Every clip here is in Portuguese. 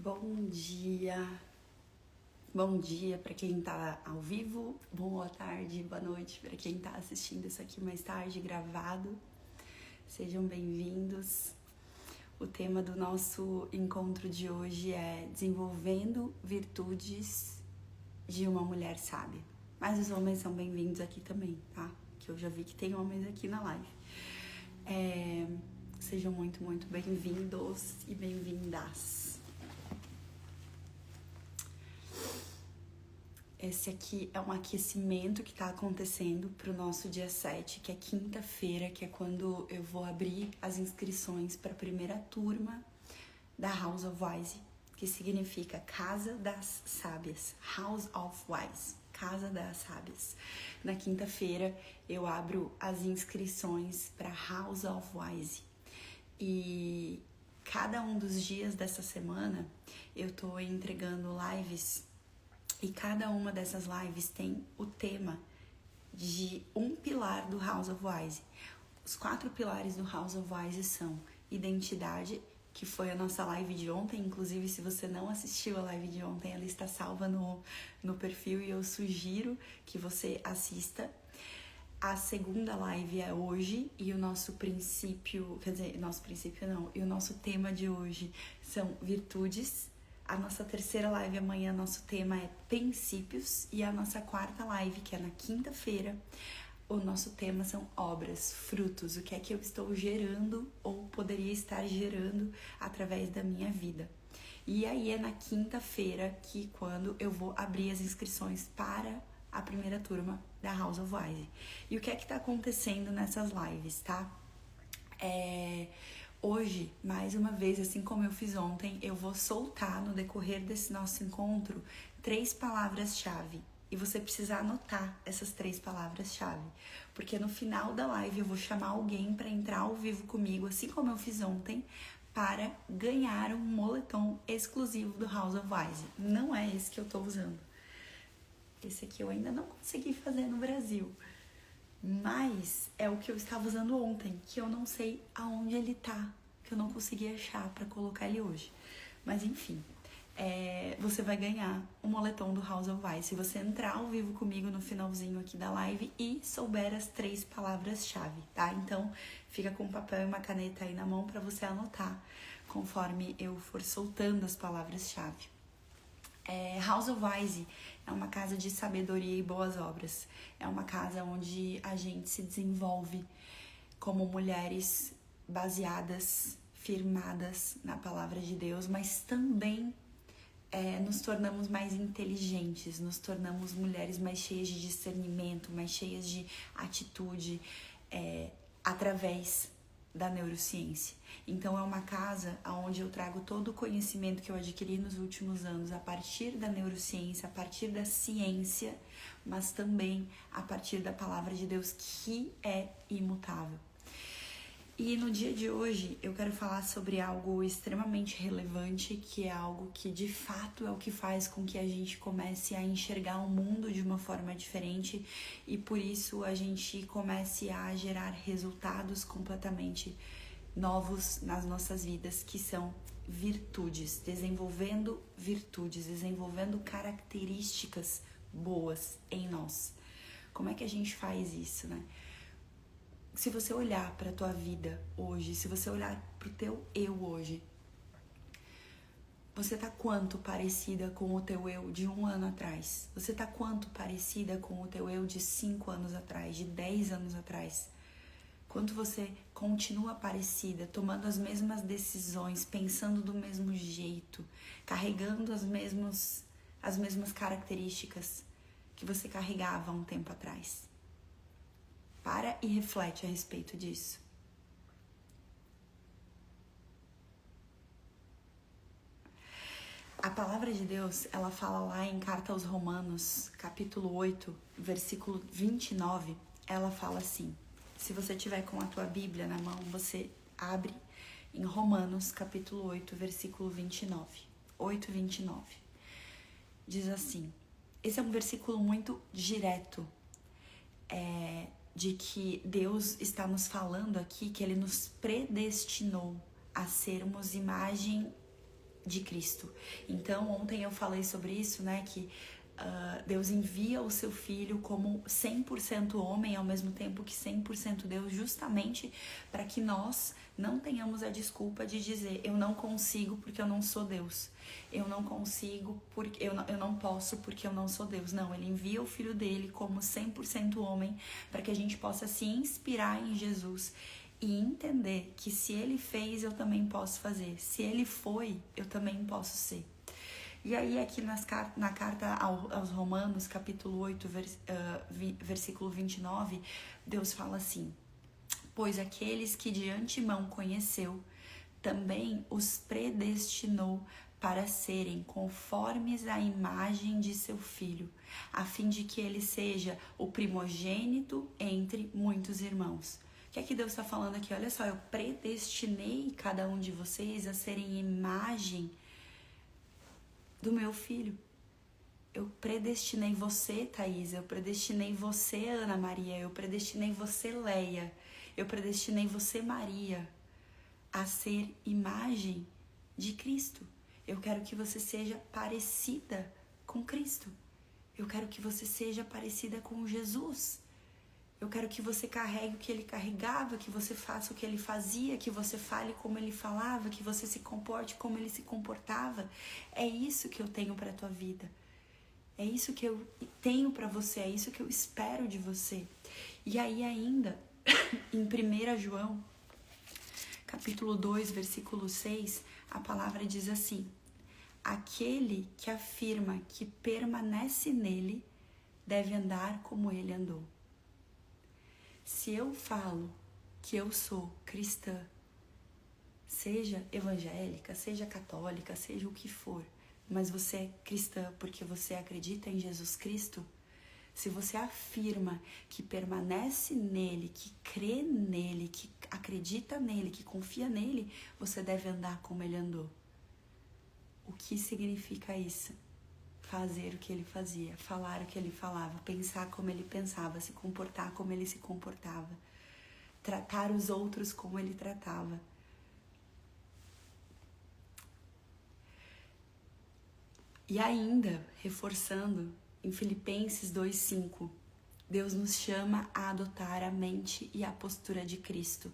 Bom dia. Bom dia para quem tá ao vivo, boa tarde, boa noite para quem tá assistindo isso aqui mais tarde gravado. Sejam bem-vindos. O tema do nosso encontro de hoje é desenvolvendo virtudes de uma mulher sábia. Mas os homens são bem-vindos aqui também, tá? Que eu já vi que tem homens aqui na live. Sejam muito, muito bem-vindos e bem-vindas. Esse aqui é um aquecimento que está acontecendo para o nosso dia 7, que é quinta-feira, que é quando eu vou abrir as inscrições para a primeira turma da House of Wise, que significa Casa das Sábias, House of Wise, Casa das Sábias. Na quinta-feira eu abro as inscrições para House of Wise e cada um dos dias dessa semana eu tô entregando lives. E cada uma dessas lives tem o tema de um pilar do House of Wise. Os 4 pilares do House of Wise são identidade, que foi a nossa live de ontem. Inclusive, se você não assistiu a live de ontem, ela está salva no perfil e eu sugiro que você assista. A segunda live é hoje e o nosso princípio, e o nosso tema de hoje são virtudes. A nossa terceira live amanhã, nosso tema é princípios. E a nossa quarta live, que é na quinta-feira, o nosso tema são obras, frutos. O que é que eu estou gerando ou poderia estar gerando através da minha vida. E aí é na quinta-feira que quando eu vou abrir as inscrições para a primeira turma da House of Wise. E o que é que está acontecendo nessas lives, tá? Hoje, mais uma vez, assim como eu fiz ontem, eu vou soltar no decorrer desse nosso encontro 3 palavras-chave. E você precisa anotar essas 3 palavras-chave. Porque no final da live eu vou chamar alguém para entrar ao vivo comigo, assim como eu fiz ontem, para ganhar um moletom exclusivo do House of Wise. Não é esse que eu tô usando. Esse aqui eu ainda não consegui fazer no Brasil. Mas é o que eu estava usando ontem, que eu não sei aonde ele tá, que eu não consegui achar pra colocar ele hoje. Mas enfim, você vai ganhar um moletom do House of Wise se você entrar ao vivo comigo no finalzinho aqui da live e souber as 3 palavras-chave, tá? Então, fica com um papel e uma caneta aí na mão pra você anotar conforme eu for soltando as palavras-chave. House of Wise é uma casa de sabedoria e boas obras. É uma casa onde a gente se desenvolve como mulheres baseadas, firmadas na palavra de Deus, mas também nos tornamos mais inteligentes, nos tornamos mulheres mais cheias de discernimento, mais cheias de atitude, através da neurociência. Então é uma casa onde eu trago todo o conhecimento que eu adquiri nos últimos anos a partir da neurociência, a partir da ciência, mas também a partir da palavra de Deus, que é imutável. E no dia de hoje eu quero falar sobre algo extremamente relevante, que é algo que de fato é o que faz com que a gente comece a enxergar o mundo de uma forma diferente e por isso a gente comece a gerar resultados completamente novos nas nossas vidas, que são virtudes, desenvolvendo características boas em nós. Como é que a gente faz isso, né? Se você olhar para a tua vida hoje, se você olhar para o teu eu hoje, você tá quanto parecida com o teu eu de 1 ano atrás? Você tá quanto parecida com o teu eu de 5 anos atrás, de 10 anos atrás? Quanto você continua parecida, tomando as mesmas decisões, pensando do mesmo jeito, carregando as mesmas características que você carregava há um tempo atrás? Para e reflete a respeito disso. A palavra de Deus, ela fala lá em Carta aos Romanos, capítulo 8, versículo 29, ela fala assim: se você tiver com a tua Bíblia na mão, você abre em Romanos, capítulo 8, versículo 29. 8, 29. Diz assim, esse é um versículo muito direto, de que Deus está nos falando aqui que Ele nos predestinou a sermos imagem de Cristo. Então, ontem eu falei sobre isso, né, que Deus envia o seu Filho como 100% homem, ao mesmo tempo que 100% Deus, justamente para que nós não tenhamos a desculpa de dizer eu não consigo porque eu não sou Deus, eu não consigo porque eu não posso porque eu não sou Deus. Não, ele envia o Filho dele como 100% homem para que a gente possa se inspirar em Jesus e entender que se ele fez, eu também posso fazer. Se ele foi, eu também posso ser. E aí aqui na carta aos Romanos, capítulo 8, versículo 29, Deus fala assim: pois aqueles que de antemão conheceu, também os predestinou para serem conformes à imagem de seu Filho, a fim de que ele seja o primogênito entre muitos irmãos. O que é que Deus está falando aqui? Olha só, eu predestinei cada um de vocês a serem imagem do meu Filho. Eu predestinei você, Thaís, eu predestinei você, Ana Maria, eu predestinei você, Leia, eu predestinei você, Maria, a ser imagem de Cristo. Eu quero que você seja parecida com Cristo. Eu quero que você seja parecida com Jesus. Eu quero que você carregue o que ele carregava, que você faça o que ele fazia, que você fale como ele falava, que você se comporte como ele se comportava. É isso que eu tenho para a tua vida. É isso que eu tenho para você, é isso que eu espero de você. E aí ainda, em 1 João, capítulo 2, versículo 6, a palavra diz assim: aquele que afirma que permanece nele deve andar como ele andou. Se eu falo que eu sou cristã, seja evangélica, seja católica, seja o que for, mas você é cristã porque você acredita em Jesus Cristo, se você afirma que permanece nele, que crê nele, que acredita nele, que confia nele, você deve andar como ele andou. O que significa isso? Fazer o que ele fazia, falar o que ele falava, pensar como ele pensava, se comportar como ele se comportava, tratar os outros como ele tratava. E ainda, reforçando, em Filipenses 2:5, Deus nos chama a adotar a mente e a postura de Cristo,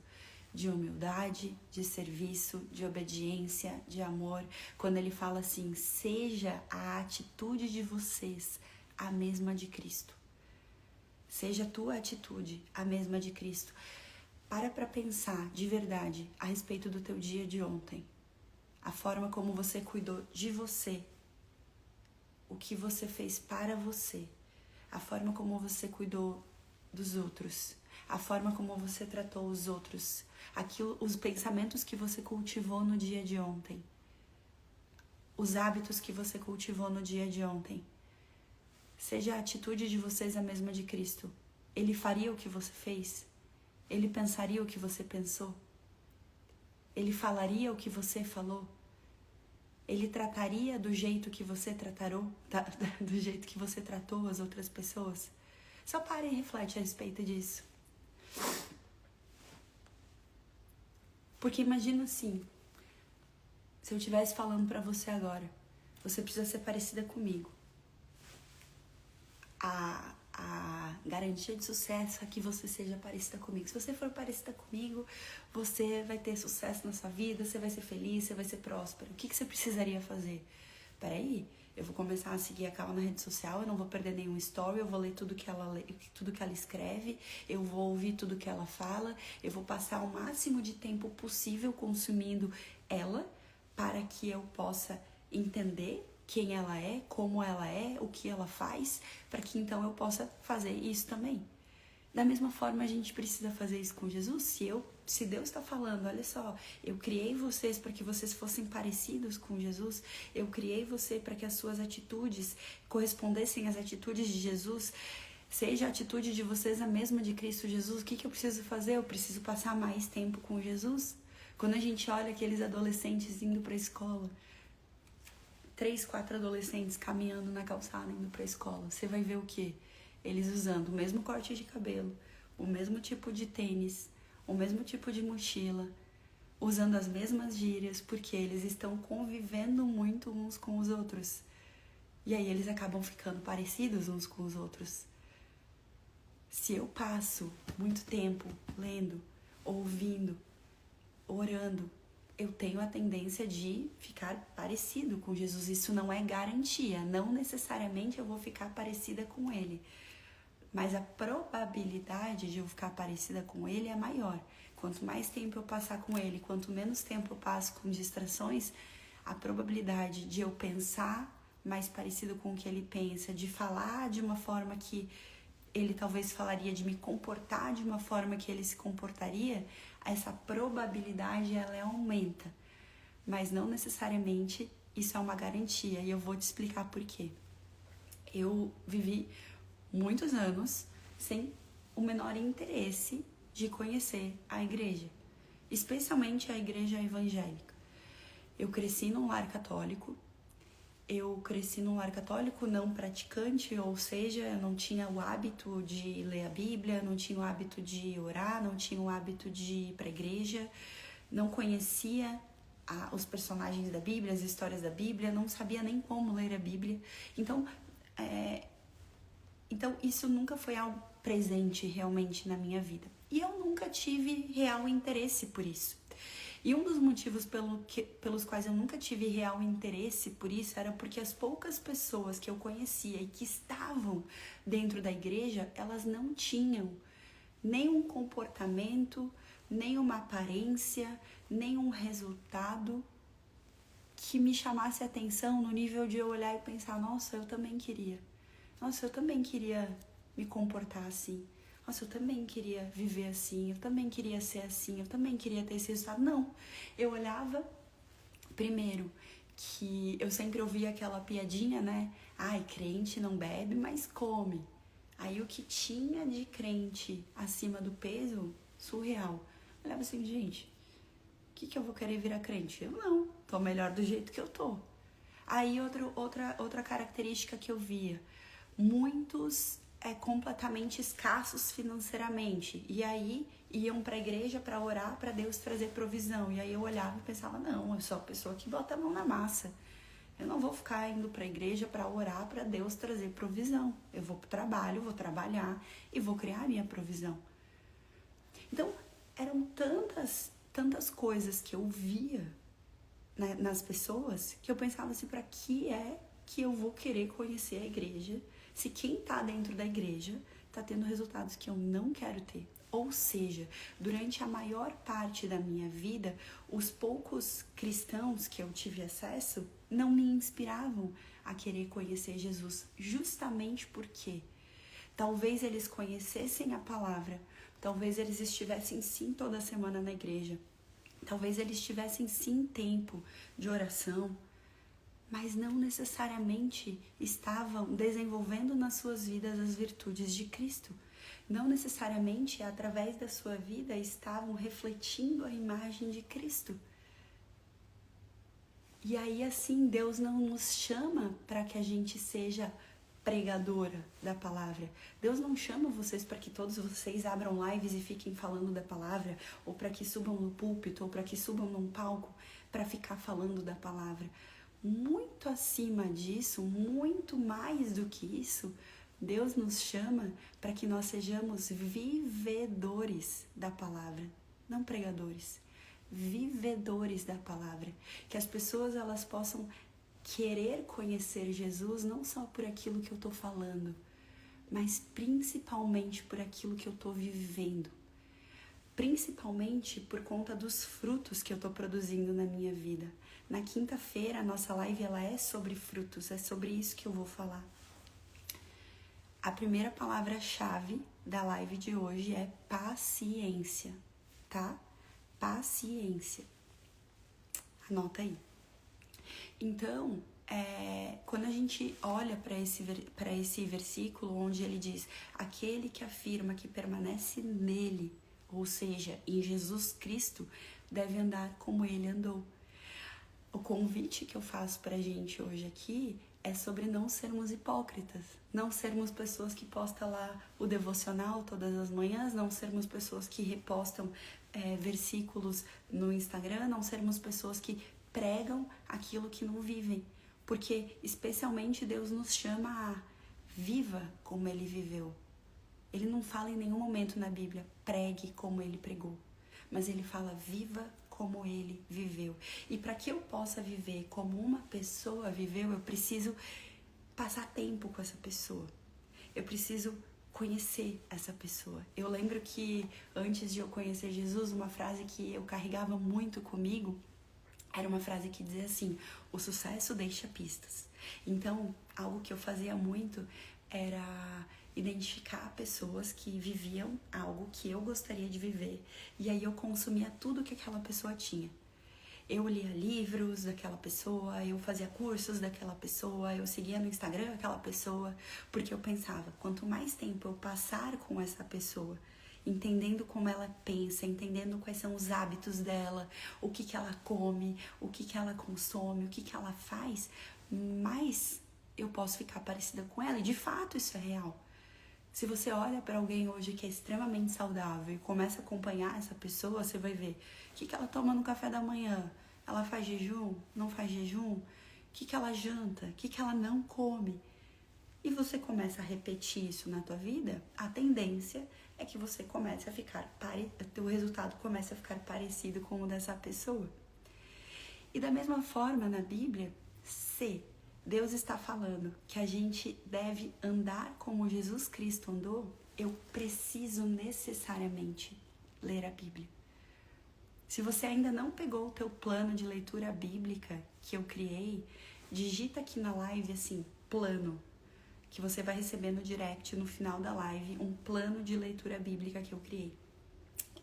de humildade, de serviço, de obediência, de amor. Quando ele fala assim, seja a atitude de vocês a mesma de Cristo. Seja a tua atitude a mesma de Cristo. Para pensar de verdade a respeito do teu dia de ontem. A forma como você cuidou de você. O que você fez para você. A forma como você cuidou dos outros. A forma como você tratou os outros. Os pensamentos que você cultivou no dia de ontem. Os hábitos que você cultivou no dia de ontem. Seja a atitude de vocês a mesma de Cristo. Ele faria o que você fez? Ele pensaria o que você pensou? Ele falaria o que você falou? Ele trataria do jeito que você do jeito que você tratou as outras pessoas? Só pare e reflete a respeito disso. Porque imagina assim, se eu estivesse falando pra você agora, você precisa ser parecida comigo. A garantia de sucesso é que você seja parecida comigo. Se você for parecida comigo, você vai ter sucesso na sua vida, você vai ser feliz, você vai ser próspero. O que você precisaria fazer? Peraí, eu vou começar a seguir a Carla na rede social, eu não vou perder nenhum story, eu vou ler tudo que ela escreve, eu vou ouvir tudo que ela fala, eu vou passar o máximo de tempo possível consumindo ela para que eu possa entender quem ela é, como ela é, o que ela faz, para que então eu possa fazer isso também. Da mesma forma, a gente precisa fazer isso com Jesus. Se Deus está falando, olha só, eu criei vocês para que vocês fossem parecidos com Jesus, eu criei você para que as suas atitudes correspondessem às atitudes de Jesus, seja a atitude de vocês a mesma de Cristo Jesus, o que eu preciso fazer? Eu preciso passar mais tempo com Jesus. Quando a gente olha aqueles adolescentes indo para a escola, 3, 4 adolescentes caminhando na calçada indo pra escola. Você vai ver o quê? Eles usando o mesmo corte de cabelo, o mesmo tipo de tênis, o mesmo tipo de mochila, usando as mesmas gírias, porque eles estão convivendo muito uns com os outros. E aí eles acabam ficando parecidos uns com os outros. Se eu passo muito tempo lendo, ouvindo, orando, eu tenho a tendência de ficar parecido com Jesus. Isso não é garantia, não necessariamente eu vou ficar parecida com ele. Mas a probabilidade de eu ficar parecida com ele é maior. Quanto mais tempo eu passar com ele, quanto menos tempo eu passo com distrações, a probabilidade de eu pensar mais parecido com o que ele pensa, de falar de uma forma que ele talvez falaria, de me comportar de uma forma que ele se comportaria, essa probabilidade ela aumenta. Mas não necessariamente isso é uma garantia, e eu vou te explicar por quê. Eu vivi muitos anos sem o menor interesse de conhecer a igreja, especialmente a igreja evangélica. Eu cresci num lar católico, não praticante, ou seja, eu não tinha o hábito de ler a Bíblia, não tinha o hábito de orar, não tinha o hábito de ir para a igreja, não conhecia os personagens da Bíblia, as histórias da Bíblia, não sabia nem como ler a Bíblia. Então isso nunca foi algo presente realmente na minha vida. E eu nunca tive real interesse por isso. E um dos motivos pelos quais eu nunca tive real interesse por isso era porque as poucas pessoas que eu conhecia e que estavam dentro da igreja, elas não tinham nenhum comportamento, nenhuma aparência, nenhum resultado que me chamasse a atenção no nível de eu olhar e pensar, nossa, eu também queria me comportar assim. Nossa, eu também queria viver assim, eu também queria ser assim, eu também queria ter esse resultado. Não, eu olhava, primeiro, que eu sempre ouvia aquela piadinha, né? Ai, crente não bebe, mas come. Aí o que tinha de crente acima do peso, surreal. Eu olhava assim, gente, o que eu vou querer virar crente? Eu não, tô melhor do jeito que eu tô. Aí outra característica que eu via, muitos completamente escassos financeiramente, e aí iam para a igreja para orar, para Deus trazer provisão, e aí eu olhava e pensava, não, eu sou a pessoa que bota a mão na massa, eu não vou ficar indo para a igreja para orar para Deus trazer provisão, eu vou pro trabalho, vou trabalhar e vou criar a minha provisão. Então eram tantas coisas que eu via, né, nas pessoas, que eu pensava assim, para que é que eu vou querer conhecer a igreja se quem tá dentro da igreja tá tendo resultados que eu não quero ter? Ou seja, durante a maior parte da minha vida, os poucos cristãos que eu tive acesso não me inspiravam a querer conhecer Jesus, justamente porque talvez eles conhecessem a palavra, talvez eles estivessem sim toda semana na igreja, talvez eles tivessem sim tempo de oração, mas não necessariamente estavam desenvolvendo nas suas vidas as virtudes de Cristo. Não necessariamente, através da sua vida, estavam refletindo a imagem de Cristo. E aí, assim, Deus não nos chama para que a gente seja pregadora da palavra. Deus não chama vocês para que todos vocês abram lives e fiquem falando da palavra, ou para que subam no púlpito, ou para que subam num palco para ficar falando da palavra. Muito acima disso, muito mais do que isso, Deus nos chama para que nós sejamos vivedores da palavra, não pregadores, vivedores da palavra, que as pessoas elas possam querer conhecer Jesus não só por aquilo que eu estou falando, mas principalmente por aquilo que eu estou vivendo, principalmente por conta dos frutos que eu estou produzindo na minha vida. Na quinta-feira, a nossa live ela é sobre frutos, é sobre isso que eu vou falar. A primeira palavra-chave da live de hoje é paciência, tá? Paciência. Anota aí. Então, quando a gente olha para esse versículo onde ele diz, aquele que afirma que permanece nele, ou seja, em Jesus Cristo, deve andar como ele andou. O convite que eu faço pra gente hoje aqui é sobre não sermos hipócritas, não sermos pessoas que postam lá o devocional todas as manhãs, não sermos pessoas que repostam versículos no Instagram, não sermos pessoas que pregam aquilo que não vivem. Porque especialmente Deus nos chama a viva como Ele viveu. Ele não fala em nenhum momento na Bíblia, pregue como Ele pregou. Mas Ele fala, viva como Ele viveu. E para que eu possa viver como uma pessoa viveu, eu preciso passar tempo com essa pessoa. Eu preciso conhecer essa pessoa. Eu lembro que antes de eu conhecer Jesus, uma frase que eu carregava muito comigo era uma frase que dizia assim, o sucesso deixa pistas. Então, algo que eu fazia muito era identificar pessoas que viviam algo que eu gostaria de viver. E aí eu consumia tudo que aquela pessoa tinha. Eu lia livros daquela pessoa, eu fazia cursos daquela pessoa, eu seguia no Instagram aquela pessoa, porque eu pensava, quanto mais tempo eu passar com essa pessoa, entendendo como ela pensa, entendendo quais são os hábitos dela, o que ela come, o que ela consome, o que ela faz, mais eu posso ficar parecida com ela. E de fato isso é real. Se você olha para alguém hoje que é extremamente saudável e começa a acompanhar essa pessoa, você vai ver o que ela toma no café da manhã. Ela faz jejum? Não faz jejum? O que ela janta? O que ela não come? E você começa a repetir isso na tua vida, a tendência é que você comece a ficar, o resultado comece a ficar parecido com o dessa pessoa. E da mesma forma na Bíblia, se Deus está falando que a gente deve andar como Jesus Cristo andou, eu preciso necessariamente ler a Bíblia. Se você ainda não pegou o teu plano de leitura bíblica que eu criei, digita aqui na live assim, plano, que você vai receber no direct no final da live, um plano de leitura bíblica que eu criei.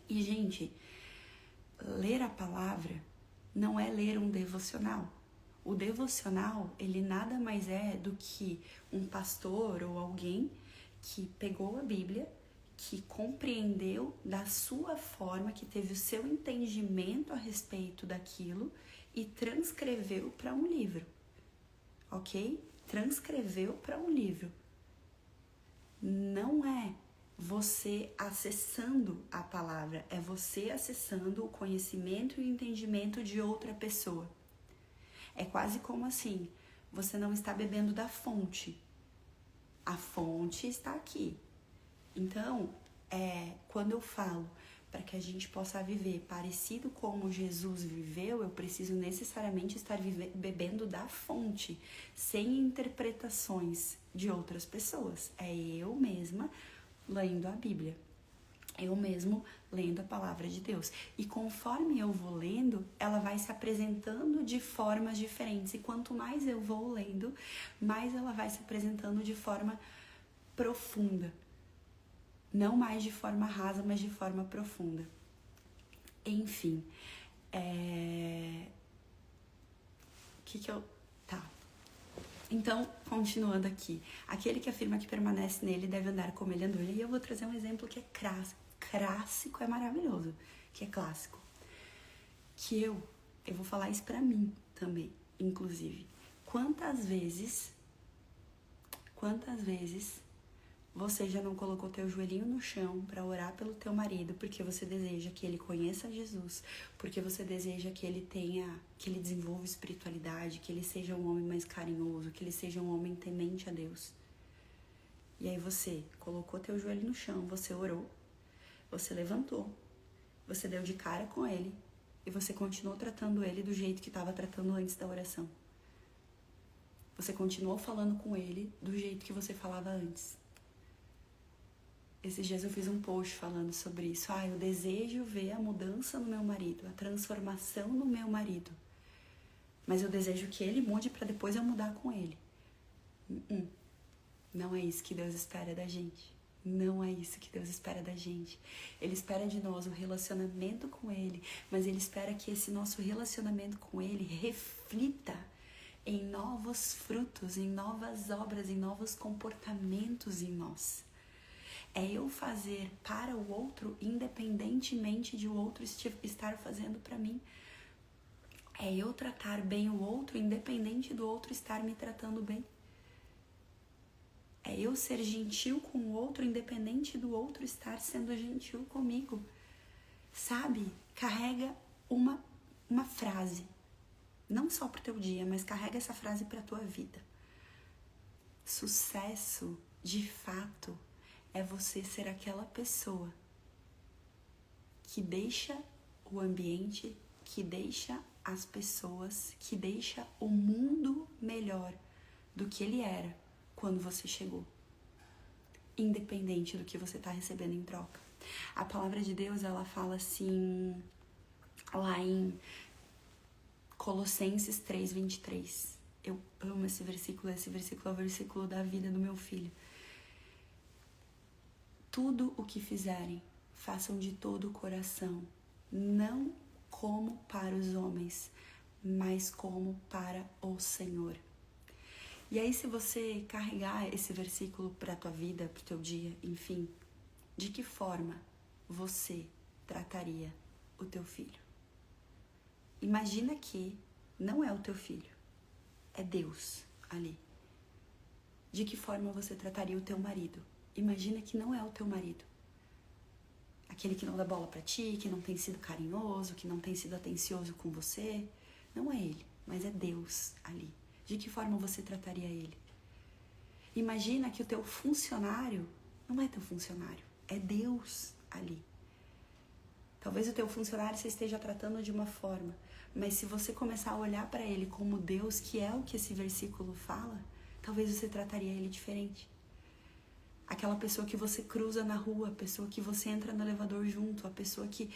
E, gente, ler a palavra não é ler um devocional. O devocional, ele nada mais é do que um pastor ou alguém que pegou a Bíblia, que compreendeu da sua forma, que teve o seu entendimento a respeito daquilo e transcreveu para um livro, ok? Transcreveu para um livro. Não é você acessando a palavra, é você acessando o conhecimento e o entendimento de outra pessoa. É quase como assim, você não está bebendo da fonte. A fonte está aqui. Então, quando eu falo para que a gente possa viver parecido como Jesus viveu, eu preciso necessariamente estar bebendo da fonte, sem interpretações de outras pessoas. É eu mesma lendo a Bíblia. Eu mesmo lendo a palavra de Deus. E conforme eu vou lendo, ela vai se apresentando de formas diferentes. E quanto mais eu vou lendo, mais ela vai se apresentando de forma profunda. Não mais de forma rasa, mas de forma profunda. Enfim. Tá. Então, continuando aqui. Aquele que afirma que permanece nele deve andar como ele andou. E eu vou trazer um exemplo que é clássico, é maravilhoso. Que é clássico. Que eu vou falar isso pra mim também, inclusive. Quantas vezes você já não colocou teu joelhinho no chão para orar pelo teu marido porque você deseja que ele conheça Jesus, porque você deseja que ele desenvolva espiritualidade, que ele seja um homem mais carinhoso, que ele seja um homem temente a Deus. E aí você colocou teu joelho no chão, você orou, você levantou, você deu de cara com ele e você continuou tratando ele do jeito que estava tratando antes da oração. Você continuou falando com ele do jeito que você falava antes. Esses dias eu fiz um post falando sobre isso. Eu desejo ver a mudança no meu marido, a transformação no meu marido. Mas eu desejo que ele mude para depois eu mudar com ele. Não é isso que Deus espera da gente. Não é isso que Deus espera da gente. Ele espera de nós um relacionamento com Ele, mas Ele espera que esse nosso relacionamento com Ele reflita em novos frutos, em novas obras, em novos comportamentos em nós. É eu fazer para o outro, independentemente de o outro estar fazendo para mim. É eu tratar bem o outro, independente do outro estar me tratando bem. É eu ser gentil com o outro, independente do outro estar sendo gentil comigo. Sabe? Carrega uma frase. Não só pro teu dia, mas carrega essa frase pra tua vida. Sucesso, de fato, é você ser aquela pessoa que deixa o ambiente, que deixa as pessoas, que deixa o mundo melhor do que ele era quando você chegou, independente do que você está recebendo em troca. A palavra de Deus, ela fala assim, lá em Colossenses 3:23. Eu amo esse versículo é o versículo da vida do meu filho. Tudo o que fizerem, façam de todo o coração, não como para os homens, mas como para o Senhor. E aí, se você carregar esse versículo para a tua vida, para o teu dia, enfim, de que forma você trataria o teu filho? Imagina que não é o teu filho, é Deus ali. De que forma você trataria o teu marido? Imagina que não é o teu marido. Aquele que não dá bola pra ti, que não tem sido carinhoso, que não tem sido atencioso com você. Não é ele, mas é Deus ali. De que forma você trataria ele? Imagina que o teu funcionário não é teu funcionário, é Deus ali. Talvez o teu funcionário você esteja tratando de uma forma, mas se você começar a olhar para ele como Deus, que é o que esse versículo fala, talvez você trataria ele diferente. Aquela pessoa que você cruza na rua, a pessoa que você entra no elevador junto, a pessoa que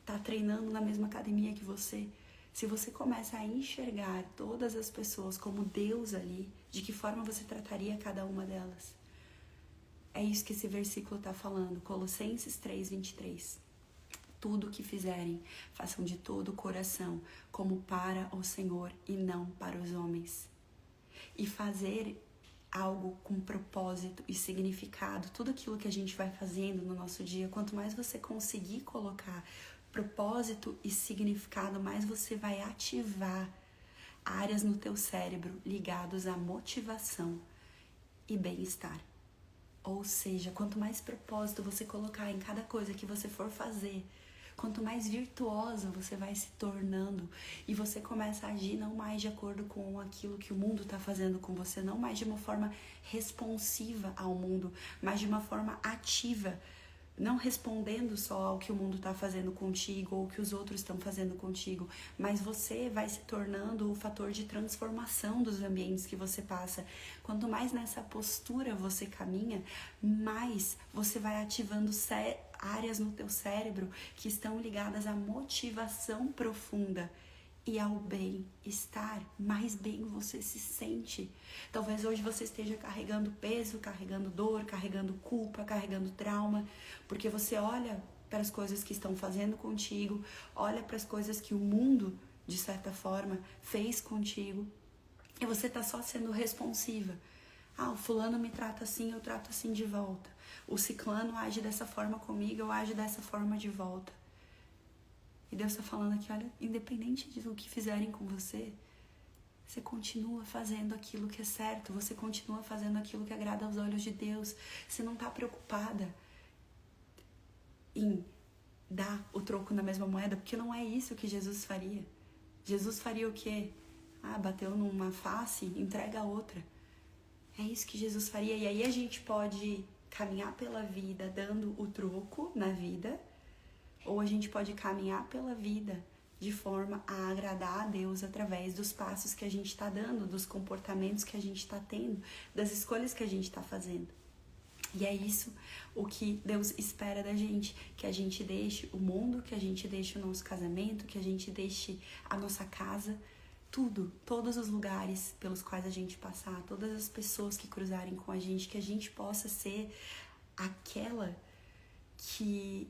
está treinando na mesma academia que você. Se você começa a enxergar todas as pessoas como Deus ali, de que forma você trataria cada uma delas? É isso que esse versículo está falando, Colossenses 3:23. Tudo o que fizerem, façam de todo o coração, como para o Senhor e não para os homens. E fazer algo com propósito e significado, tudo aquilo que a gente vai fazendo no nosso dia, quanto mais você conseguir colocar propósito e significado, mais você vai ativar áreas no teu cérebro ligadas à motivação e bem-estar. Ou seja, quanto mais propósito você colocar em cada coisa que você for fazer, quanto mais virtuosa você vai se tornando e você começa a agir não mais de acordo com aquilo que o mundo está fazendo com você, não mais de uma forma responsiva ao mundo, mas de uma forma ativa, não respondendo só ao que o mundo está fazendo contigo ou o que os outros estão fazendo contigo, mas você vai se tornando o fator de transformação dos ambientes que você passa. Quanto mais nessa postura você caminha, mais você vai ativando áreas no teu cérebro que estão ligadas à motivação profunda e ao bem-estar. Mais bem você se sente. Talvez hoje você esteja carregando peso, carregando dor, carregando culpa, carregando trauma, porque você olha para as coisas que estão fazendo contigo, olha para as coisas que o mundo, de certa forma, fez contigo, e você está só sendo responsiva. Ah, o fulano me trata assim, eu trato assim de volta. O ciclano age dessa forma comigo, eu ajo dessa forma de volta. E Deus está falando aqui, olha, independente do que fizerem com você, você continua fazendo aquilo que é certo, você continua fazendo aquilo que agrada aos olhos de Deus. Você não está preocupada em dar o troco na mesma moeda, porque não é isso que Jesus faria. Jesus faria o quê? Ah, bateu numa face, entrega a outra. É isso que Jesus faria. E aí a gente pode caminhar pela vida dando o troco na vida, ou a gente pode caminhar pela vida de forma a agradar a Deus através dos passos que a gente está dando, dos comportamentos que a gente está tendo, das escolhas que a gente está fazendo. E é isso o que Deus espera da gente, que a gente deixe o mundo, que a gente deixe o nosso casamento, que a gente deixe a nossa casa, tudo, todos os lugares pelos quais a gente passar, todas as pessoas que cruzarem com a gente possa ser aquela que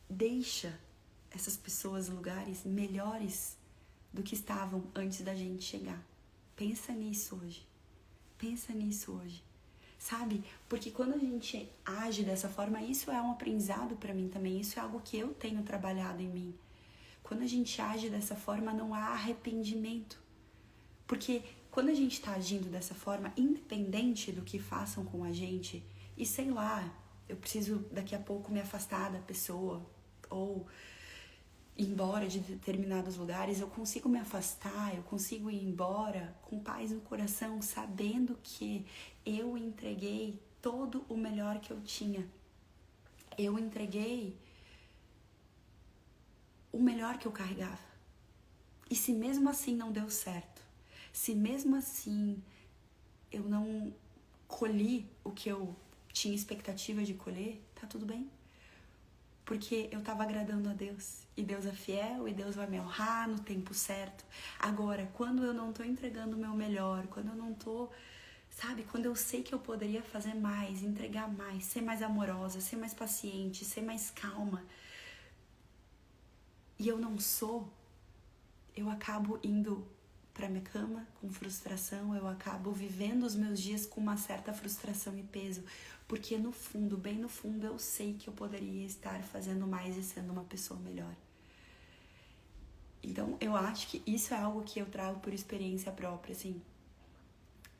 deixa essas pessoas, lugares melhores do que estavam antes da gente chegar. Pensa nisso hoje. Pensa nisso hoje. Sabe? Porque quando a gente age dessa forma, isso é um aprendizado para mim também. Isso é algo que eu tenho trabalhado em mim. Quando a gente age dessa forma, não há arrependimento. Porque quando a gente está agindo dessa forma, independente do que façam com a gente, e sei lá, eu preciso daqui a pouco me afastar da pessoa, ou ir embora de determinados lugares, eu consigo me afastar, eu consigo ir embora com paz no coração, sabendo que eu entreguei todo o melhor que eu tinha. Eu entreguei o melhor que eu carregava. E se mesmo assim não deu certo, se mesmo assim eu não colhi o que eu tinha expectativa de colher, tá tudo bem. Porque eu tava agradando a Deus. E Deus é fiel, e Deus vai me honrar no tempo certo. Agora, quando eu não tô entregando o meu melhor, quando eu não tô, sabe, quando eu sei que eu poderia fazer mais, entregar mais, ser mais amorosa, ser mais paciente, ser mais calma, e eu não sou, eu acabo indo pra minha cama com frustração, eu acabo vivendo os meus dias com uma certa frustração e peso, porque no fundo, bem no fundo, eu sei que eu poderia estar fazendo mais e sendo uma pessoa melhor. Então, eu acho que isso é algo que eu trago por experiência própria, assim.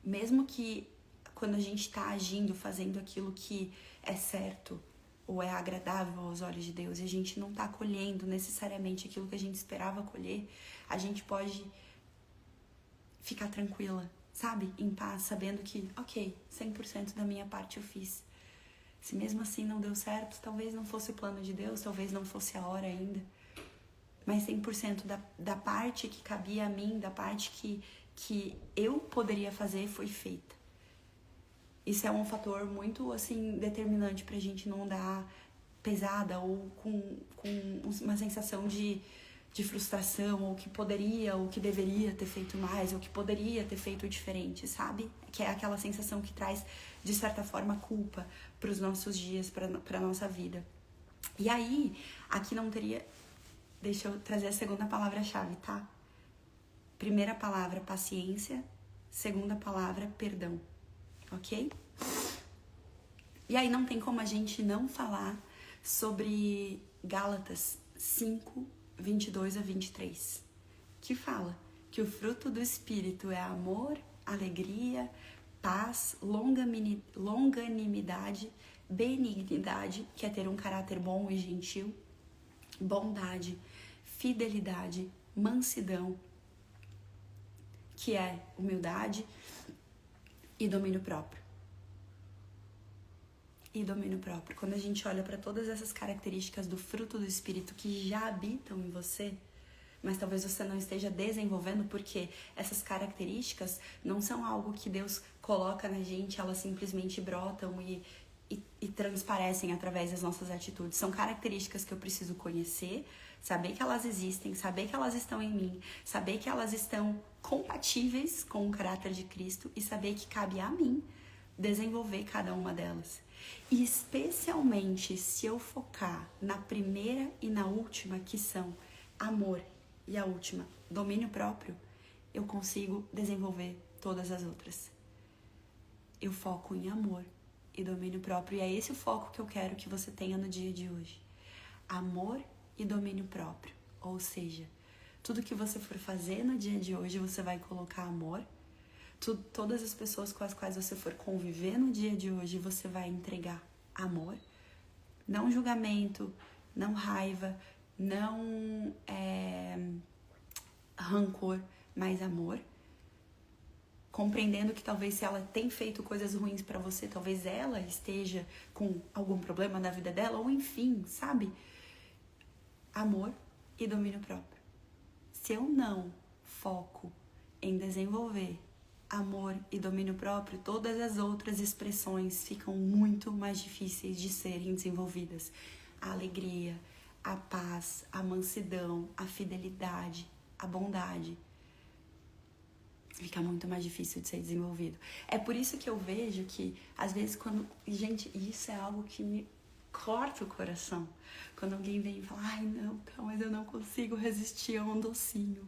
Mesmo que quando a gente tá agindo, fazendo aquilo que é certo ou é agradável aos olhos de Deus e a gente não tá colhendo necessariamente aquilo que a gente esperava colher, a gente pode ficar tranquila, sabe? Em paz, sabendo que, ok, 100% da minha parte eu fiz. Se mesmo assim não deu certo, talvez não fosse o plano de Deus, talvez não fosse a hora ainda. Mas 100% da parte que cabia a mim, da parte que eu poderia fazer, foi feita. Isso é um fator muito, assim, determinante pra gente não andar pesada ou com uma sensação de frustração, ou que poderia, ou que deveria ter feito mais, ou que poderia ter feito diferente, sabe? Que é aquela sensação que traz, de certa forma, culpa pros nossos dias, pra nossa vida. E aí, aqui não teria... Deixa eu trazer a segunda palavra-chave, tá? Primeira palavra, paciência. Segunda palavra, perdão. Ok? E aí não tem como a gente não falar sobre Gálatas 5, 22 a 23, que fala que o fruto do Espírito é amor, alegria, paz, longanimidade, benignidade, que é ter um caráter bom e gentil, bondade, fidelidade, mansidão, que é humildade, e domínio próprio. E domínio próprio. Quando a gente olha para todas essas características do fruto do Espírito que já habitam em você, mas talvez você não esteja desenvolvendo, porque essas características não são algo que Deus coloca na gente, elas simplesmente brotam e transparecem através das nossas atitudes. São características que eu preciso conhecer, saber que elas existem, saber que elas estão em mim, saber que elas estão compatíveis com o caráter de Cristo e saber que cabe a mim desenvolver cada uma delas. E especialmente se eu focar na primeira e na última, que são amor, e a última, domínio próprio, eu consigo desenvolver todas as outras. Eu foco em amor e domínio próprio, e é esse o foco que eu quero que você tenha no dia de hoje. Amor e domínio próprio, ou seja, tudo que você for fazer no dia de hoje, você vai colocar amor. Todas as pessoas com as quais você for conviver no dia de hoje, você vai entregar amor. Não julgamento, não raiva, não rancor, mas amor. Compreendendo que talvez se ela tem feito coisas ruins pra você, talvez ela esteja com algum problema na vida dela, ou enfim, sabe? Amor e domínio próprio. Se eu não foco em desenvolver amor e domínio próprio, todas as outras expressões ficam muito mais difíceis de serem desenvolvidas. A alegria, a paz, a mansidão, a fidelidade, a bondade. Fica muito mais difícil de ser desenvolvido. É por isso que eu vejo que, às vezes, quando... Gente, isso é algo que me corta o coração. Quando alguém vem e fala, ai, não, calma, mas eu não consigo resistir a um docinho.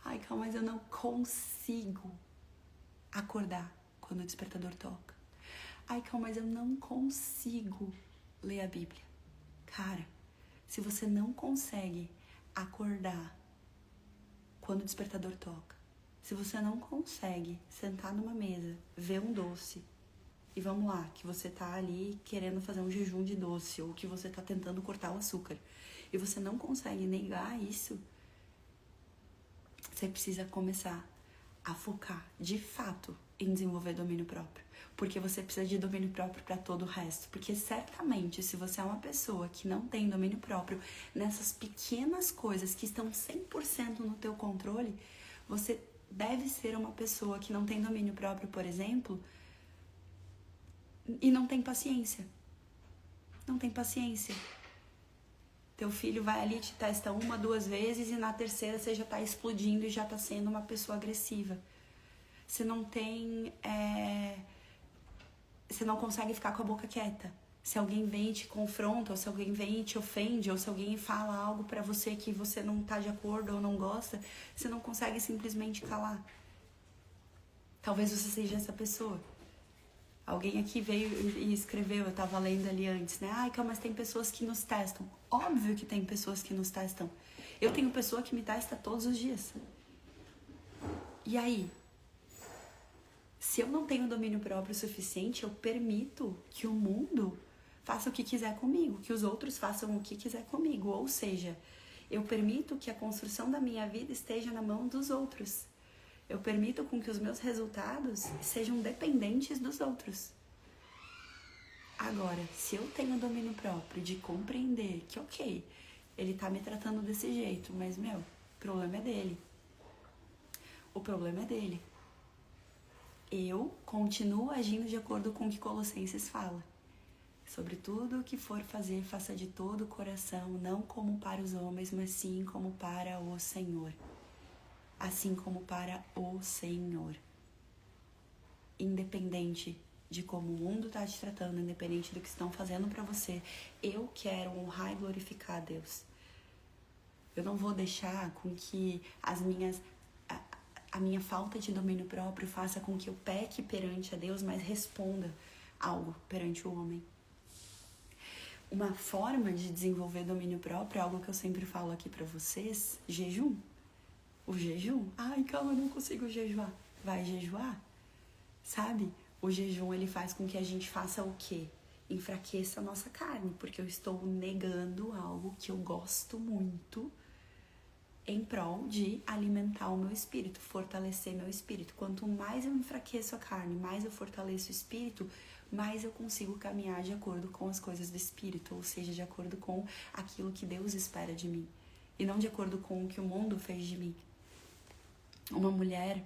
Ai, calma, mas eu não consigo acordar quando o despertador toca. Ai, calma, mas eu não consigo ler a Bíblia. Cara, se você não consegue acordar quando o despertador toca, se você não consegue sentar numa mesa, ver um doce, e vamos lá, que você tá ali querendo fazer um jejum de doce, ou que você tá tentando cortar o açúcar, e você não consegue negar isso, você precisa começar a focar de fato em desenvolver domínio próprio. Porque você precisa de domínio próprio para todo o resto. Porque certamente, se você é uma pessoa que não tem domínio próprio nessas pequenas coisas que estão 100% no teu controle, você deve ser uma pessoa que não tem domínio próprio, por exemplo, e não tem paciência. Não tem paciência. Teu filho vai ali, te testa 1, 2 vezes e na terceira você já tá explodindo e já tá sendo uma pessoa agressiva. Você não tem... Você não consegue ficar com a boca quieta. Se alguém vem e te confronta, ou se alguém vem e te ofende, ou se alguém fala algo pra você que você não tá de acordo ou não gosta, você não consegue simplesmente calar. Talvez você seja essa pessoa. Alguém aqui veio e escreveu, eu tava lendo ali antes, né? Ai, mas tem pessoas que nos testam. Óbvio que tem pessoas que nos testam. Eu tenho pessoa que me testa todos os dias. E aí? Se eu não tenho domínio próprio suficiente, eu permito que o mundo faça o que quiser comigo, que os outros façam o que quiser comigo. Ou seja, eu permito que a construção da minha vida esteja na mão dos outros. Eu permito com que os meus resultados sejam dependentes dos outros. Agora, se eu tenho domínio próprio de compreender que, ok, ele tá me tratando desse jeito, mas, o problema é dele. O problema é dele. Eu continuo agindo de acordo com o que Colossenses fala. Sobre tudo o que for fazer, faça de todo o coração, não como para os homens, mas sim como para o Senhor. Assim como para o Senhor. Independente de como o mundo está te tratando, independente do que estão fazendo para você, eu quero honrar e glorificar a Deus. Eu não vou deixar com que a minha falta de domínio próprio faça com que eu peque perante a Deus, mas responda algo perante o homem. Uma forma de desenvolver domínio próprio, algo que eu sempre falo aqui pra vocês, jejum. O jejum, ai, calma, eu não consigo jejuar. Vai jejuar? Sabe? O jejum, ele faz com que a gente faça o quê? Enfraqueça a nossa carne, porque eu estou negando algo que eu gosto muito em prol de alimentar o meu espírito, fortalecer meu espírito. Quanto mais eu enfraqueço a carne, mais eu fortaleço o espírito, mais eu consigo caminhar de acordo com as coisas do espírito, ou seja, de acordo com aquilo que Deus espera de mim, e não de acordo com o que o mundo fez de mim. Uma mulher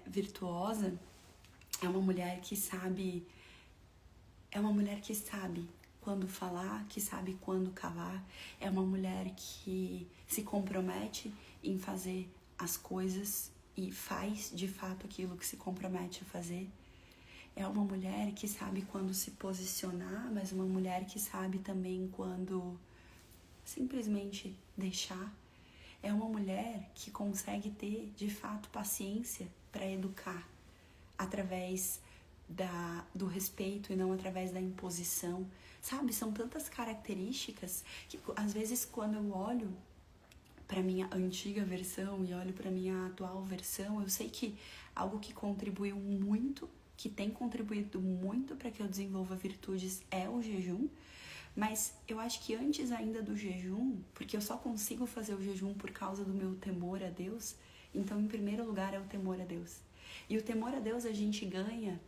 virtuosa é uma mulher que sabe quando falar, que sabe quando calar. É uma mulher que se compromete em fazer as coisas e faz de fato aquilo que se compromete a fazer. É uma mulher que sabe quando se posicionar, mas uma mulher que sabe também quando simplesmente deixar. É uma mulher que consegue ter de fato paciência para educar através do respeito e não através da imposição. Sabe, são tantas características que às vezes quando eu olho para minha antiga versão e olho para minha atual versão, eu sei que algo que contribuiu muito, que tem contribuído muito para que eu desenvolva virtudes é o jejum, mas eu acho que antes ainda do jejum, porque eu só consigo fazer o jejum por causa do meu temor a Deus, então em primeiro lugar é o temor a Deus. E o temor a Deus a gente ganha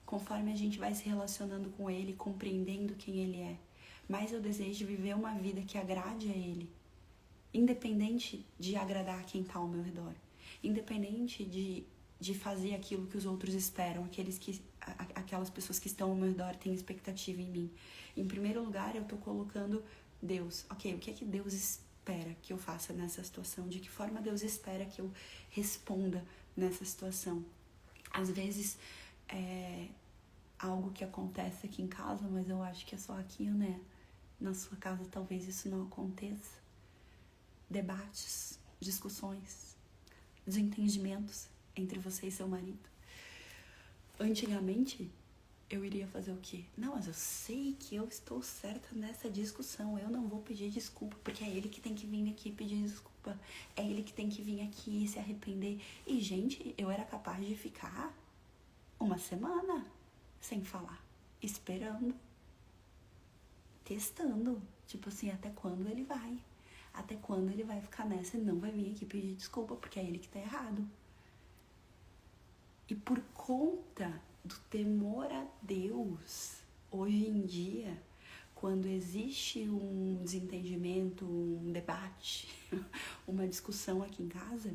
conforme a gente vai se relacionando com Ele, compreendendo quem Ele é. Mas eu desejo viver uma vida que agrade a Ele, independente de agradar quem está ao meu redor, independente de fazer aquilo que os outros esperam, aquelas pessoas que estão ao meu redor têm expectativa em mim. Em primeiro lugar, eu estou colocando Deus. Ok, o que é que Deus espera que eu faça nessa situação? De que forma Deus espera que eu responda nessa situação? Às vezes, algo que acontece aqui em casa, mas eu acho que é só aqui, né? Na sua casa talvez isso não aconteça. Debates, discussões, desentendimentos entre você e seu marido. Antigamente, eu iria fazer o quê? Não, mas eu sei que eu estou certa nessa discussão, eu não vou pedir desculpa, porque é ele que tem que vir aqui pedir desculpa, é ele que tem que vir aqui se arrepender. E, gente, eu era capaz de ficar uma semana sem falar. esperando, testando, tipo assim, até quando ele vai? Até quando ele vai ficar nessa e não vai vir aqui pedir desculpa, porque é ele que tá errado. E por conta do temor a Deus, hoje em dia, quando existe um desentendimento, um debate, uma discussão aqui em casa,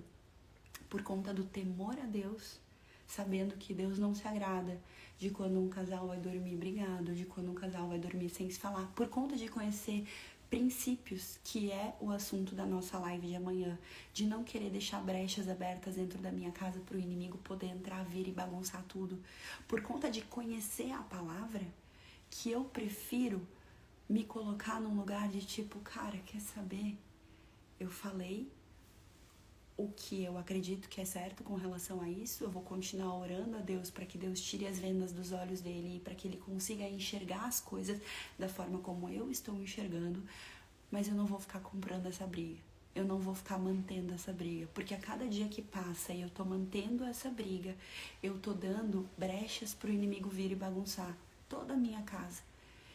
por conta do temor a Deus, sabendo que Deus não se agrada de quando um casal vai dormir brigado, de quando um casal vai dormir sem se falar, por conta de conhecer princípios, que é o assunto da nossa live de amanhã, de não querer deixar brechas abertas dentro da minha casa para o inimigo poder entrar, vir e bagunçar tudo, por conta de conhecer a palavra, que eu prefiro me colocar num lugar de tipo, cara, quer saber? Eu falei o que eu acredito que é certo com relação a isso, eu vou continuar orando a Deus para que Deus tire as vendas dos olhos dele, para que ele consiga enxergar as coisas da forma como eu estou enxergando, mas eu não vou ficar comprando essa briga, eu não vou ficar mantendo essa briga, porque a cada dia que passa e eu tô mantendo essa briga, eu tô dando brechas pro inimigo vir e bagunçar toda a minha casa.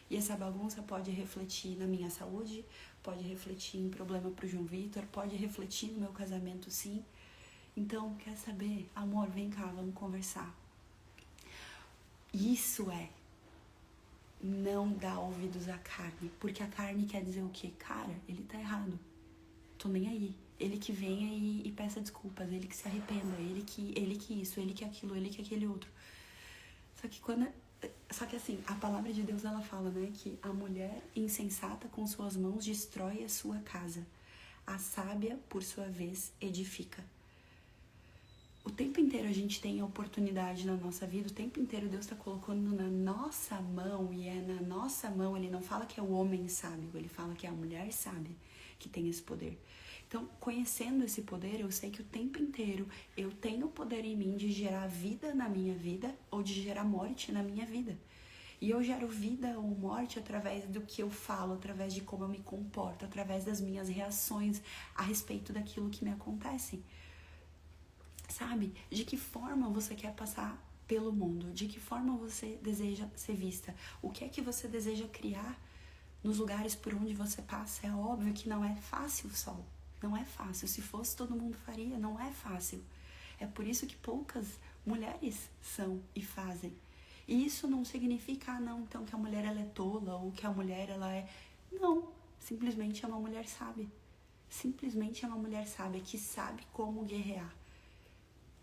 E essa bagunça pode refletir na minha saúde, pode refletir em problema pro João Vitor, pode refletir no meu casamento, sim. Então, quer saber? Amor, vem cá, vamos conversar. Isso é não dar ouvidos à carne. Porque a carne quer dizer o quê? Cara, ele tá errado. Tô nem aí. Ele que venha e peça desculpas, ele que se arrependa, ele que isso, ele que aquilo, ele que aquele outro. Só que assim, a palavra de Deus, ela fala, né, que a mulher insensata com suas mãos destrói a sua casa. A sábia, por sua vez, edifica. O tempo inteiro a gente tem a oportunidade na nossa vida, o tempo inteiro Deus está colocando na nossa mão, e é na nossa mão, ele não fala que é o homem sábio, ele fala que é a mulher sábia que tem esse poder. Então, conhecendo esse poder, eu sei que o tempo inteiro eu tenho o poder em mim de gerar vida na minha vida ou de gerar morte na minha vida. E eu gero vida ou morte através do que eu falo, através de como eu me comporto, através das minhas reações a respeito daquilo que me acontece. Sabe? De que forma você quer passar pelo mundo? De que forma você deseja ser vista? O que é que você deseja criar nos lugares por onde você passa? É óbvio que não é fácil, Sol. Não é fácil. Se fosse, todo mundo faria. Não é fácil. É por isso que poucas mulheres são e fazem. E isso não significa, não, então que a mulher ela é tola ou que a mulher ela é... Não. Simplesmente é uma mulher sábia. Simplesmente é uma mulher sábia que sabe como guerrear.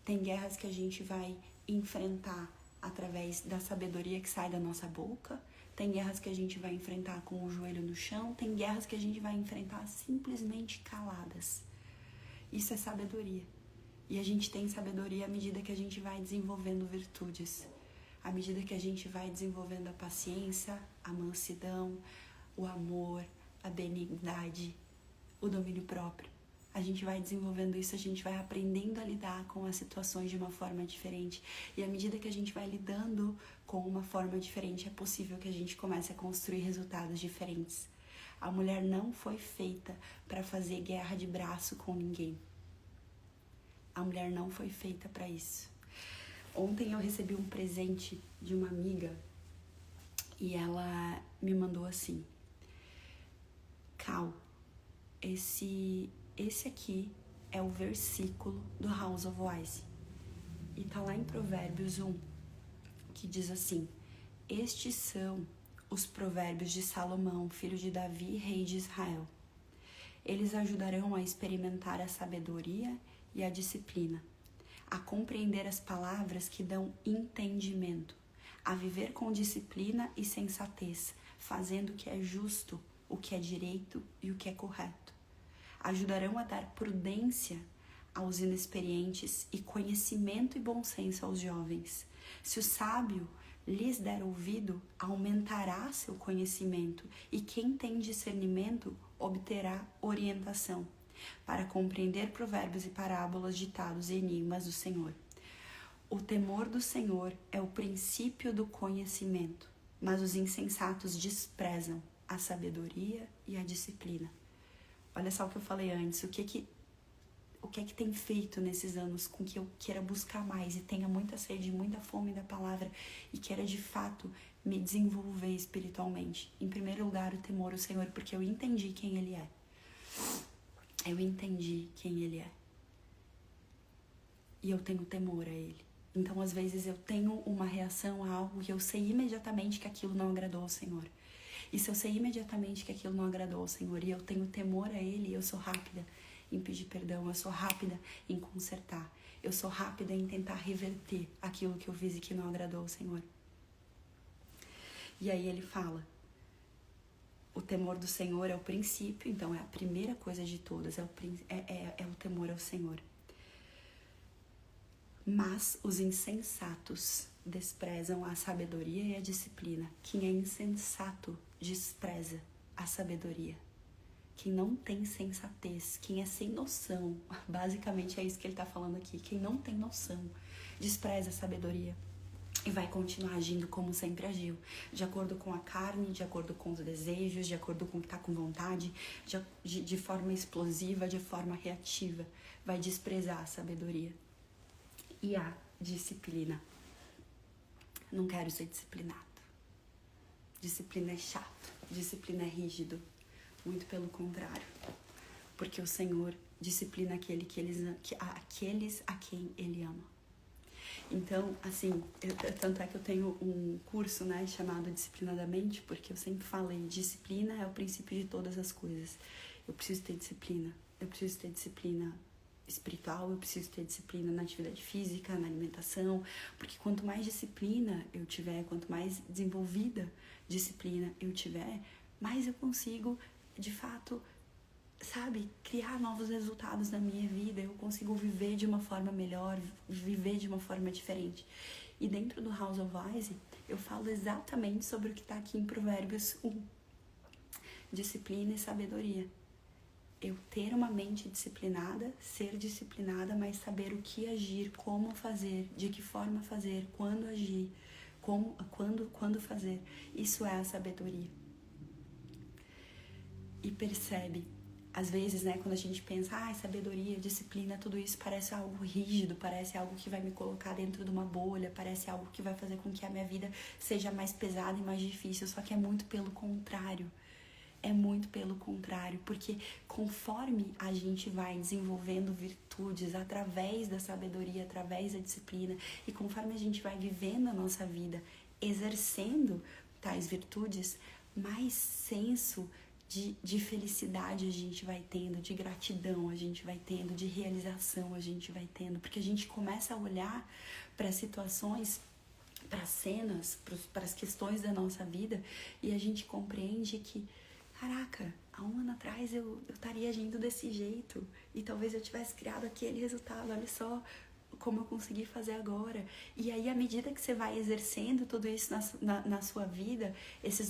Tem guerras que a gente vai enfrentar através da sabedoria que sai da nossa boca. Tem guerras que a gente vai enfrentar com o joelho no chão. Tem guerras que a gente vai enfrentar simplesmente caladas. Isso é sabedoria. E a gente tem sabedoria à medida que a gente vai desenvolvendo virtudes. À medida que a gente vai desenvolvendo a paciência, a mansidão, o amor, a benignidade, o domínio próprio. A gente vai desenvolvendo isso, a gente vai aprendendo a lidar com as situações de uma forma diferente. E à medida que a gente vai lidando com uma forma diferente, é possível que a gente comece a construir resultados diferentes. A mulher não foi feita para fazer guerra de braço com ninguém. A mulher não foi feita para isso. Ontem eu recebi um presente de uma amiga e ela me mandou assim: Cal, esse aqui é o versículo do House of Wise. E tá lá em Provérbios 1, que diz assim: estes são os provérbios de Salomão, filho de Davi, rei de Israel. Eles ajudarão a experimentar a sabedoria e a disciplina, a compreender as palavras que dão entendimento, a viver com disciplina e sensatez, fazendo o que é justo, o que é direito e o que é correto. Ajudarão a dar prudência aos inexperientes e conhecimento e bom senso aos jovens. Se o sábio lhes der ouvido, aumentará seu conhecimento, e quem tem discernimento obterá orientação, para compreender provérbios e parábolas, ditados e enigmas do Senhor. O temor do Senhor é o princípio do conhecimento, mas os insensatos desprezam a sabedoria e a disciplina. Olha só o que eu falei antes, o que é que tem feito nesses anos com que eu queira buscar mais e tenha muita sede, muita fome da palavra e queira de fato me desenvolver espiritualmente. Em primeiro lugar, o temor ao Senhor, porque eu entendi quem Ele é. Eu entendi quem Ele é. E eu tenho temor a Ele. Então, às vezes, eu tenho uma reação a algo e eu sei imediatamente que aquilo não agradou ao Senhor. E se eu sei imediatamente que aquilo não agradou ao Senhor e eu tenho temor a Ele, eu sou rápida em pedir perdão, eu sou rápida em consertar, eu sou rápida em tentar reverter aquilo que eu fiz e que não agradou ao Senhor. E aí ele fala, o temor do Senhor é o princípio, então é a primeira coisa de todas, é o temor ao Senhor. Mas os insensatos desprezam a sabedoria e a disciplina. Quem é insensato despreza a sabedoria. Quem não tem sensatez, quem é sem noção, basicamente é isso que ele está falando aqui. Quem não tem noção despreza a sabedoria e vai continuar agindo como sempre agiu, de acordo com a carne, de acordo com os desejos, de acordo com o que está com vontade, de forma explosiva, de forma reativa. Vai desprezar a sabedoria. E a disciplina. Não quero ser disciplinado. Disciplina é chato, disciplina é rígido. Muito pelo contrário. Porque o Senhor disciplina aqueles a quem Ele ama. Então, assim, tanto é que eu tenho um curso, né, chamado Disciplinadamente, porque eu sempre falei, disciplina é o princípio de todas as coisas. Eu preciso ter disciplina. Eu preciso ter disciplina espiritual, eu preciso ter disciplina na atividade física, na alimentação, porque quanto mais disciplina eu tiver, quanto mais desenvolvida disciplina eu tiver, mais eu consigo, de fato, sabe, criar novos resultados na minha vida, eu consigo viver de uma forma melhor, viver de uma forma diferente. E dentro do House of Wise, eu falo exatamente sobre o que está aqui em Provérbios 1. Disciplina e sabedoria. Eu ter uma mente disciplinada, ser disciplinada, mas saber o que agir, como fazer, de que forma fazer, quando agir, quando fazer. Isso é a sabedoria. E percebe, às vezes, né, quando a gente pensa, sabedoria, disciplina, tudo isso parece algo rígido, parece algo que vai me colocar dentro de uma bolha, parece algo que vai fazer com que a minha vida seja mais pesada e mais difícil, só que é muito pelo contrário. É muito pelo contrário, porque conforme a gente vai desenvolvendo virtudes através da sabedoria, através da disciplina, e conforme a gente vai vivendo a nossa vida, exercendo tais virtudes, mais senso de felicidade a gente vai tendo, de gratidão a gente vai tendo, de realização a gente vai tendo, porque a gente começa a olhar para situações, para cenas, para as questões da nossa vida, e a gente compreende que caraca, há um ano atrás eu estaria agindo desse jeito e talvez eu tivesse criado aquele resultado, olha só como eu consegui fazer agora. E aí, à medida que você vai exercendo tudo isso na sua vida, essas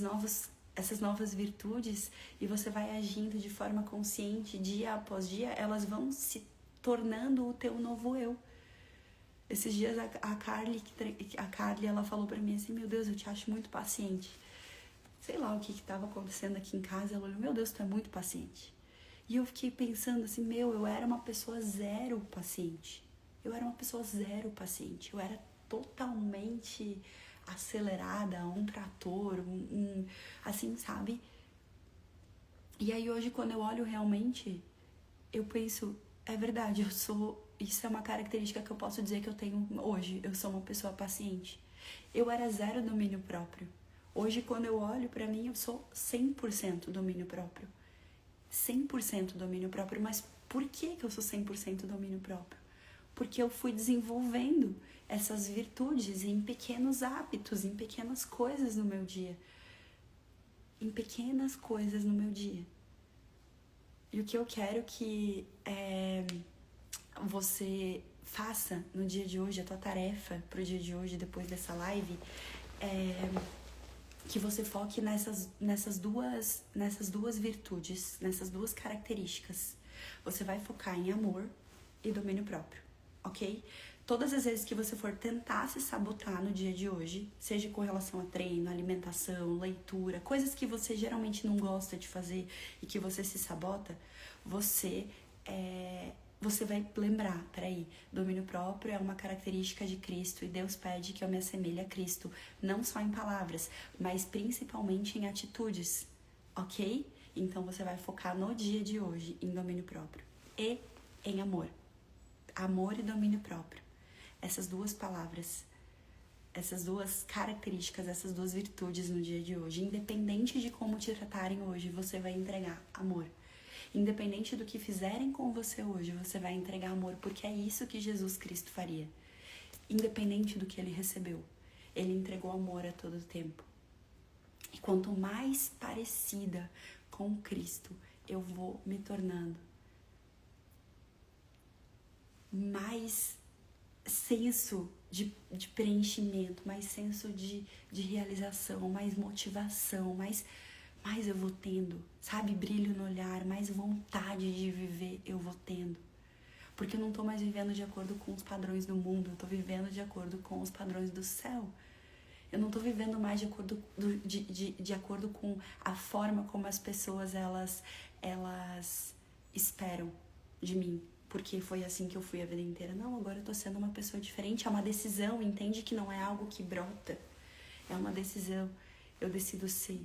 novas virtudes, e você vai agindo de forma consciente, dia após dia, elas vão se tornando o teu novo eu. Esses dias a Carly, ela falou pra mim assim, meu Deus, eu te acho muito paciente. Sei lá o que estava acontecendo aqui em casa, ela olhou, meu Deus, tu é muito paciente. E eu fiquei pensando assim, eu era uma pessoa zero paciente. Eu era totalmente acelerada, um trator, assim, sabe? E aí hoje, quando eu olho realmente, eu penso, é verdade, isso é uma característica que eu posso dizer que eu tenho hoje, eu sou uma pessoa paciente. Eu era zero domínio próprio. Hoje, quando eu olho pra mim, eu sou 100% domínio próprio. 100% domínio próprio. Mas por que eu sou 100% domínio próprio? Porque eu fui desenvolvendo essas virtudes em pequenos hábitos, em pequenas coisas no meu dia. Em pequenas coisas no meu dia. E o que eu quero que você faça no dia de hoje, a tua tarefa pro dia de hoje, depois dessa live, que você foque nessas duas virtudes, nessas duas características. Você vai focar em amor e domínio próprio, ok? Todas as vezes que você for tentar se sabotar no dia de hoje, seja com relação a treino, alimentação, leitura, coisas que você geralmente não gosta de fazer e que você se sabota, você você vai lembrar, peraí, domínio próprio é uma característica de Cristo e Deus pede que eu me assemelhe a Cristo, não só em palavras, mas principalmente em atitudes, ok? Então você vai focar no dia de hoje em domínio próprio e em amor. Amor e domínio próprio. Essas duas palavras, essas duas características, essas duas virtudes no dia de hoje. Independente de como te tratarem hoje, você vai entregar amor. Independente do que fizerem com você hoje, você vai entregar amor, porque é isso que Jesus Cristo faria. Independente do que ele recebeu, ele entregou amor a todo tempo. E quanto mais parecida com Cristo eu vou me tornando, mais senso de preenchimento, mais senso de realização, mais motivação, mais eu vou tendo, sabe? Brilho no olhar, mais vontade de viver eu vou tendo. Porque eu não tô mais vivendo de acordo com os padrões do mundo, eu tô vivendo de acordo com os padrões do céu. Eu não tô vivendo mais de acordo com a forma como as pessoas elas esperam de mim. Porque foi assim que eu fui a vida inteira. Não, agora eu tô sendo uma pessoa diferente. É uma decisão, entende que não é algo que brota. É uma decisão. Eu decido ser.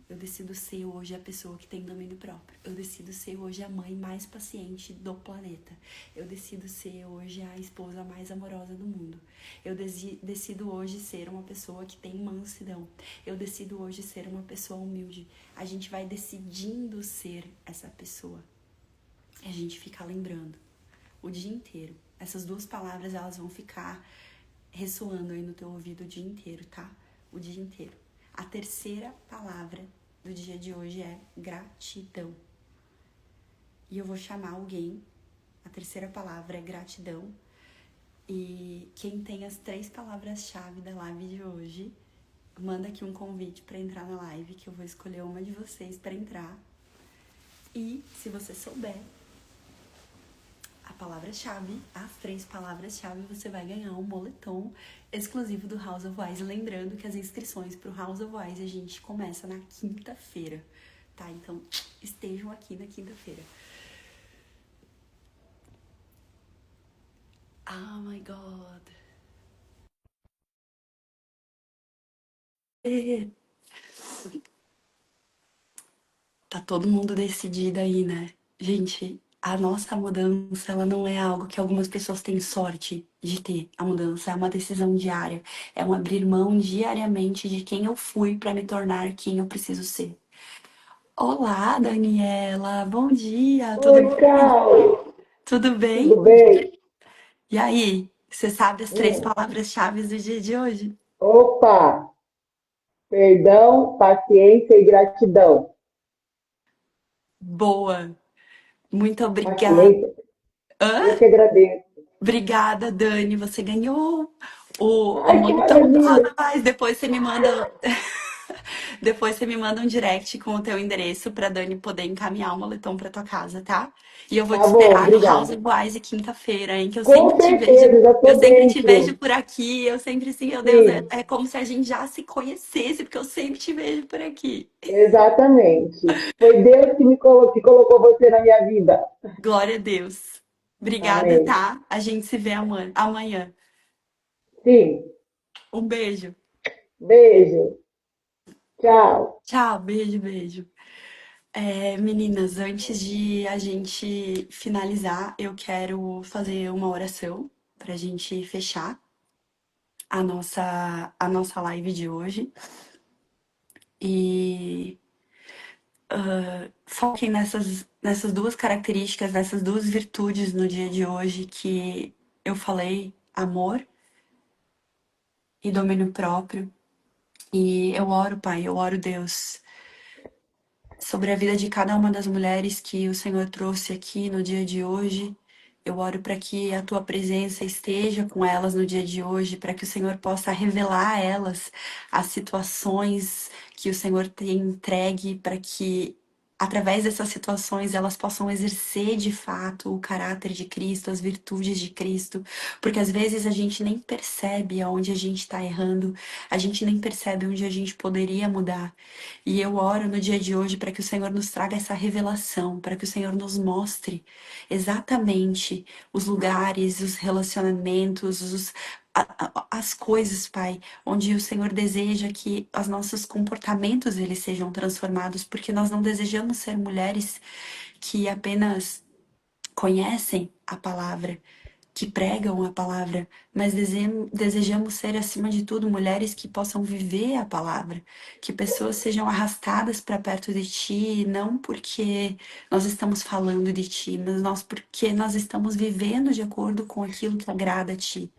Eu decido ser hoje a pessoa que tem domínio próprio. Eu decido ser hoje a mãe mais paciente do planeta. Eu decido ser hoje a esposa mais amorosa do mundo. Eu decido hoje ser uma pessoa que tem mansidão. Eu decido hoje ser uma pessoa humilde. A gente vai decidindo ser essa pessoa. E a gente fica lembrando o dia inteiro. Essas duas palavras, elas vão ficar ressoando aí no teu ouvido o dia inteiro, tá? O dia inteiro. A terceira palavra do dia de hoje é gratidão. E eu vou chamar alguém. A terceira palavra é gratidão. E quem tem as 3 palavras-chave da live de hoje, manda aqui um convite para entrar na live, que eu vou escolher uma de vocês para entrar. E se você souber a palavra-chave, as 3 palavras-chave, você vai ganhar um moletom exclusivo do House of Wise. Lembrando que as inscrições pro House of Wise a gente começa na quinta-feira, tá? Então, estejam aqui na quinta-feira. Oh my God. Tá todo mundo decidido aí, né? Gente, a nossa mudança, ela não é algo que algumas pessoas têm sorte de ter. A mudança é uma decisão diária. É um abrir mão diariamente de quem eu fui para me tornar quem eu preciso ser. Olá, Daniela. Bom dia. Tudo Oi, bem? Cal, Tudo bem? tudo bem? E aí, você sabe as 3 Hum. palavras-chave do dia de hoje? Opa, perdão, paciência e gratidão. Boa. Muito obrigada. Paciência, Hã? eu que agradeço. Obrigada, Dani. Você ganhou o Ai, que moletom do maravilha. Rosa Paz. Depois você me manda. Depois você me manda um direct com o teu endereço pra Dani poder encaminhar o moletom pra tua casa, tá? E eu vou te Tá bom, esperar no House obrigada. of Wise quinta-feira, hein? Que eu sempre Com te vejo. certeza, já Eu tô sempre te vejo dentro. por aqui. Eu sempre assim, meu Deus, é, Sim, é como se a gente já se conhecesse, porque eu sempre te vejo por aqui. exatamente. Foi Deus que colocou você na minha vida. Glória a Deus. Obrigada, Amém. tá? A gente se vê amanhã. Sim, Um beijo. beijo. Tchau. Tchau, beijo, beijo. Meninas, antes de a gente finalizar, eu quero fazer uma oração para a gente fechar a nossa live de hoje. E foquem nessas 2 características, nessas 2 virtudes no dia de hoje que eu falei: amor e domínio próprio. E eu oro, Pai, eu oro, Deus, sobre a vida de cada uma das mulheres que o Senhor trouxe aqui no dia de hoje. Eu oro para que a tua presença esteja com elas no dia de hoje, para que o Senhor possa revelar a elas as situações que o Senhor tem entregue, para que através dessas situações, elas possam exercer de fato o caráter de Cristo, as virtudes de Cristo, porque às vezes a gente nem percebe aonde a gente está errando, a gente nem percebe onde a gente poderia mudar. E eu oro no dia de hoje para que o Senhor nos traga essa revelação, para que o Senhor nos mostre exatamente os lugares, os relacionamentos, as coisas, Pai, onde o Senhor deseja que os nossos comportamentos eles sejam transformados, porque nós não desejamos ser mulheres que apenas conhecem a palavra, que pregam a palavra, mas desejamos ser, acima de tudo, mulheres que possam viver a palavra, que pessoas sejam arrastadas para perto de ti, não porque nós estamos falando de ti, mas porque nós estamos vivendo de acordo com aquilo que agrada a ti.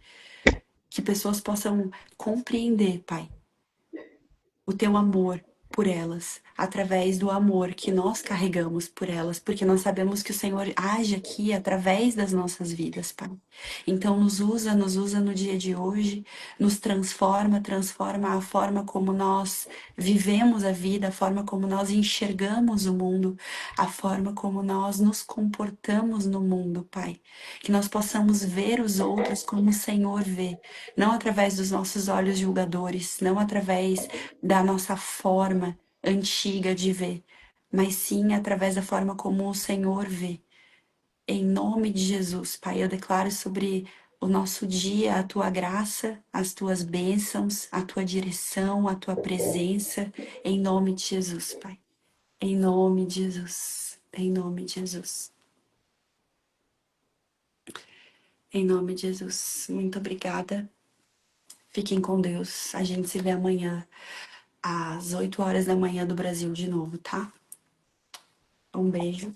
Que pessoas possam compreender, Pai, o teu amor por elas, através do amor que nós carregamos por elas, porque nós sabemos que o Senhor age aqui através das nossas vidas, Pai. Então nos usa no dia de hoje, nos transforma, transforma a forma como nós vivemos a vida, a forma como nós enxergamos o mundo, a forma como nós nos comportamos no mundo, Pai. Que nós possamos ver os outros como o Senhor vê, não através dos nossos olhos julgadores, não através da nossa forma antiga de ver, mas sim através da forma como o Senhor vê. Em nome de Jesus, Pai, eu declaro sobre o nosso dia a tua graça, as tuas bênçãos, a tua direção, a tua presença, em nome de Jesus, Pai. Em nome de Jesus. Em nome de Jesus. Em nome de Jesus. Muito obrigada. Fiquem com Deus. A gente se vê amanhã às 8 horas da manhã do Brasil de novo, tá? Um beijo.